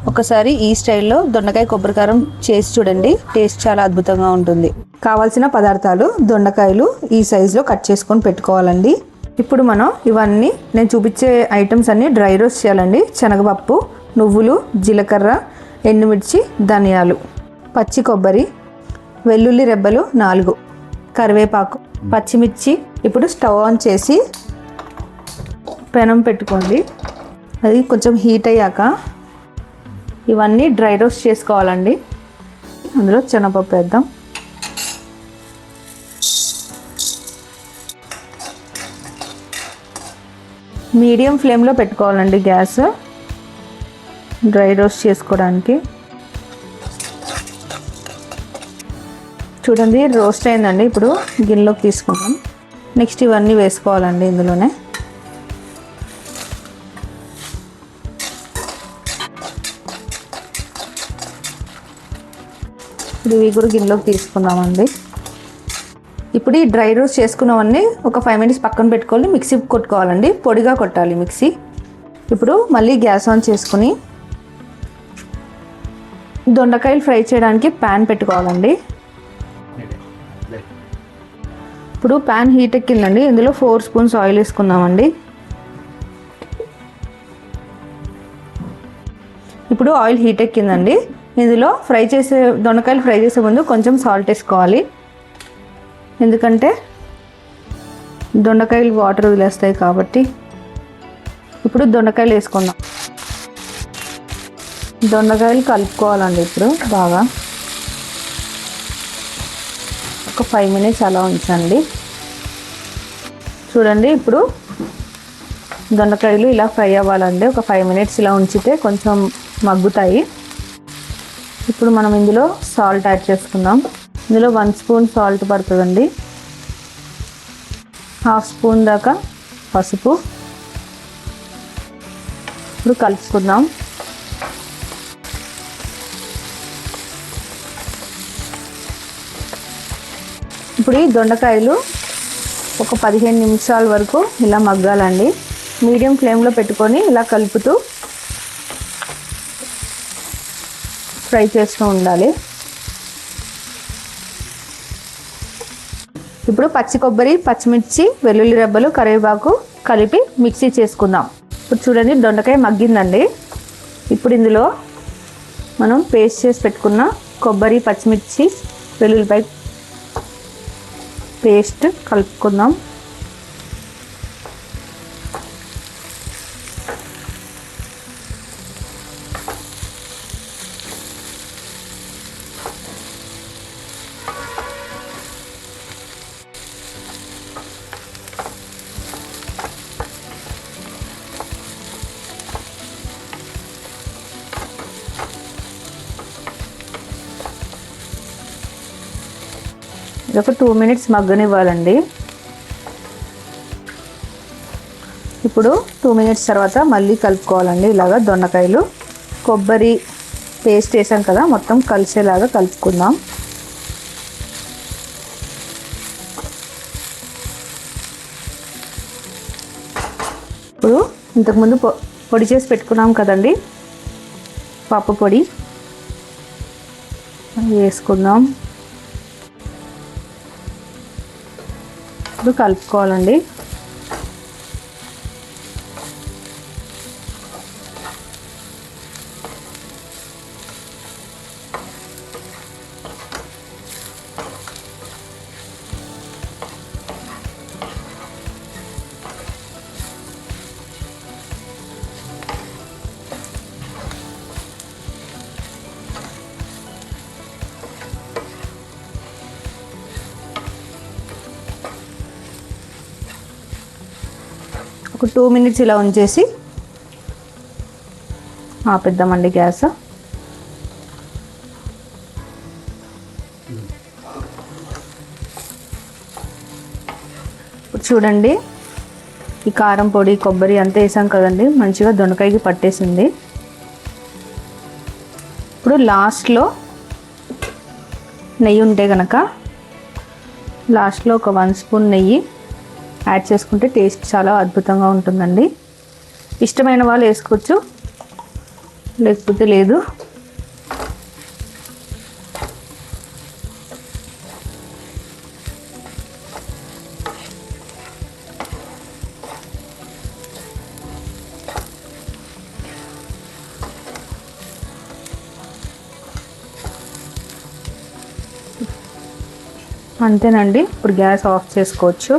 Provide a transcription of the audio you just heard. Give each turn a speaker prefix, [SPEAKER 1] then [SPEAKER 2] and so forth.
[SPEAKER 1] ఒకసారి ఈ స్టైల్లో దొండకాయ కొబ్బరికారం చేసి చూడండి, టేస్ట్ చాలా అద్భుతంగా ఉంటుంది. కావాల్సిన పదార్థాలు దొండకాయలు ఈ సైజులో కట్ చేసుకొని పెట్టుకోవాలండి. ఇప్పుడు మనం ఇవన్నీ నేను చూపించే ఐటమ్స్ అన్నీ డ్రై రోస్ట్ చేయాలండి. శనగపప్పు, నువ్వులు, జీలకర్ర, ఎండుమిర్చి, ధనియాలు, పచ్చి కొబ్బరి, వెల్లుల్లి రెబ్బలు 4, కరివేపాకు, పచ్చిమిర్చి. ఇప్పుడు స్టవ్ ఆన్ చేసి పెనం పెట్టుకోండి. అది కొంచెం హీట్ అయ్యాక ఇవన్నీ డ్రై రోస్ట్ చేసుకోవాలండి. అందులో శనగపప్పు వేద్దాం. మీడియం ఫ్లేమ్లో పెట్టుకోవాలండి గ్యాస్ డ్రై రోస్ట్ చేసుకోవడానికి. చూడండి రోస్ట్ అయిందండి. ఇప్పుడు గిన్నెలోకి తీసుకుందాం. నెక్స్ట్ ఇవన్నీ వేసుకోవాలండి ఇందులోనే. ఇప్పుడు ఇవి కూడా గిన్నెలోకి తీసుకుందామండి. ఇప్పుడు ఈ డ్రై రోస్ట్ చేసుకున్నవన్నీ ఒక 5 minutes పక్కన పెట్టుకొని మిక్సీ కొట్టుకోవాలండి. పొడిగా కొట్టాలి మిక్సీ. ఇప్పుడు మళ్ళీ గ్యాస్ ఆన్ చేసుకుని దొండకాయలు ఫ్రై చేయడానికి ప్యాన్ పెట్టుకోవాలండి. ఇప్పుడు ప్యాన్ హీట్ ఎక్కిందండి. ఇందులో 4 spoons ఆయిల్ వేసుకుందామండి. ఇప్పుడు ఆయిల్ హీట్ ఎక్కిందండి. ఇందులో దొండకాయలు ఫ్రై చేసే ముందు కొంచెం సాల్ట్ వేసుకోవాలి. ఎందుకంటే దొండకాయలు వాటర్ వదిలేస్తాయి కాబట్టి. ఇప్పుడు దొండకాయలు వేసుకుందాం. దొండకాయలు కలుపుకోవాలండి. ఇప్పుడు బాగా ఒక 5 minutes అలా ఉంచండి. చూడండి ఇప్పుడు దొండకాయలు ఇలా ఫ్రై అవ్వాలండి. ఒక 5 minutes ఇలా ఉంచితే కొంచెం మగ్గుతాయి. ఇప్పుడు మనం ఇందులో సాల్ట్ యాడ్ చేసుకుందాం. ఇందులో 1 spoon సాల్ట్ పడుతుందండి. 1/2 spoon దాకా పసుపు. ఇప్పుడు కలుపుకుందాం. ఇప్పుడు ఈ దొండకాయలు ఒక 15 నిమిషాల వరకు ఇలా మగ్గాలండి. మీడియం ఫ్లేమ్లో పెట్టుకొని ఇలా కలుపుతూ ఫ్రై చేస్తూ ఉండాలి. ఇప్పుడు పచ్చి కొబ్బరి, పచ్చిమిర్చి, వెల్లుల్లి రెబ్బలు, కరివేపాకు కలిపి మిక్సీ చేసుకుందాం. ఇప్పుడు చూడండి దొండకాయ మగ్గిందండి. ఇప్పుడు ఇందులో మనం పేస్ట్ చేసి పెట్టుకున్న కొబ్బరి, పచ్చిమిర్చి, వెల్లుల్లిపాయ పేస్ట్ కలుపుకుందాం. ఒక 2 minutes మగ్గనివ్వాలండి. ఇప్పుడు 2 minutes తర్వాత మళ్ళీ కలుపుకోవాలండి. ఇలాగా దొండకాయలు కొబ్బరి పేస్ట్ వేసాం కదా, మొత్తం కలిసేలాగా కలుపుకుందాం. ఇప్పుడు ఇంతకుముందు పొడి చేసి పెట్టుకున్నాం కదండి పప్పు పొడి, వేసుకుందాం. ఇప్పుడు కలుపుకోవాలండి. ఒక 2 minutes ఇలా ఉంచేసి ఆపేద్దామండి గ్యాస్. ఇప్పుడు చూడండి ఈ కారం పొడి, కొబ్బరి అంతా వేసాం కదండి, మంచిగా దొండకాయకి పట్టేసింది. ఇప్పుడు లాస్ట్లో నెయ్యి ఉంటే కనుక లాస్ట్లో ఒక 1 spoon నెయ్యి యాడ్ చేసుకుంటే టేస్ట్ చాలా అద్భుతంగా ఉంటుందండి. ఇష్టమైన వాళ్ళు వేసుకోవచ్చు, లేకపోతే లేదు. అంతేనండి. ఇప్పుడు గ్యాస్ ఆఫ్ చేసుకోవచ్చు.